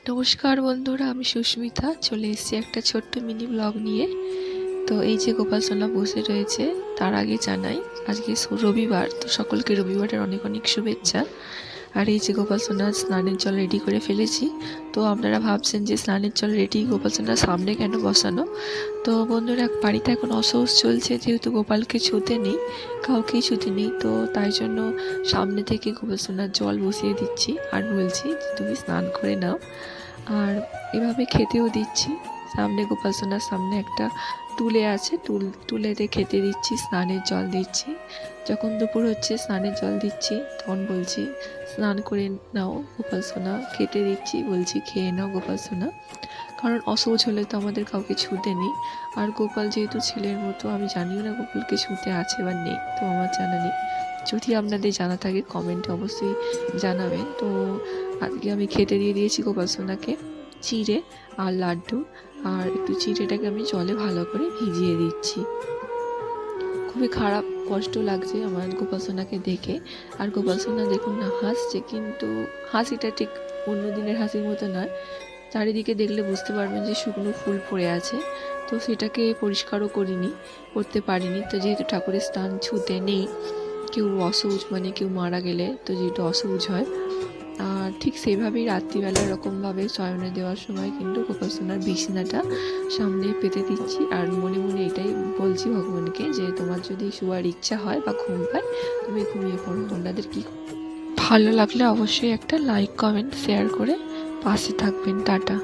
নমস্কার বন্ধুরা, আমি সুস্মিতা চলে এসেছি একটা ছোট্ট মিনি ব্লগ নিয়ে। তো এই যে গোপাল সোনা বসে রয়েছে, তার আগে জানাই আজকে রবিবার, তো সকলকে রবিবারের অনেক অনেক শুভেচ্ছা। আর এই যে গোপাল সোনার স্নানের জল রেডি করে ফেলেছি। তো আপনারা ভাবছেন যে স্নানের জল রেডি, গোপাল সোনার সামনে কেন বসানো? তো বন্ধুরা, বাড়িতে এখন অসৌচ চলছে, যেহেতু গোপালকে ছুতে নেই, কাউকেই ছুতে নেই, তো তাই জন্য সামনে থেকে গোপাল সোনার জল বসিয়ে দিচ্ছি আর বলছি যে তুমি স্নান করে নাও। আর এভাবে খেতেও দিচ্ছি। সামনে গোপাল সোনার সামনে একটা টুলে আছে, টুলেতে খেতে দিচ্ছি, স্নানের জল দিচ্ছি। যখন দুপুর হচ্ছে স্নানের জল দিচ্ছি, তখন বলছি স্নান করে নাও গোপাল সোনা। খেতে দিচ্ছি, বলছি খেয়ে নাও গোপাল সোনা। কারণ অশৌচ হলে তো আমাদের কাউকে ছুঁতে নেই। আর গোপাল যেহেতু ছেলের মতো, আমি জানিও না গোপালকে ছুঁতে আছে বা নেই, তো আমার জানা নেই। যদি আপনাদের জানা থাকে কমেন্টে অবশ্যই জানাবেন। তো আজকে আমি খেতে দিয়ে দিয়েছি গোপাল সোনাকে চিড়ে আর লাড্ডু। আর একটু চিড়েটাকে আমি জলে ভালো করে ভিজিয়ে দিচ্ছি। খুবই খারাপ কষ্ট লাগছে আমার গোপাল সোনাকে দেখে। আর গোপাল সোনা দেখুন না হাসছে, কিন্তু হাসিটা ঠিক অন্য দিনের হাসির মতো নয়। চারিদিকে দেখলে বুঝতে পারবেন যে শুকনো ফুল পড়ে আছে। তো সেটাকে পরিষ্কারও করতে পারিনি। তো যেহেতু ঠাকুরের স্থান ছুঁতে নেই, কেউ অসৌচ মানে কেউ মারা গেলে তো যেহেতু অসৌচ হয়, আর ঠিক সেইভাবেই রাত্রিবেলা এরকমভাবে শয়নে দেওয়ার সময় কিন্তু গোপাল সোনার বিছানাটা সামনে পেতে দিচ্ছি। আর মনে মনে এটাই বলছি ভগবানকে যে তোমার যদি শোয়ার ইচ্ছা হয় বা ঘুম পায়, তুমি ঘুমিয়ে পড়ো। আপনাদের কি ভালো লাগলে অবশ্যই একটা লাইক, কমেন্ট, শেয়ার করে পাশে থাকবেন। টাটা।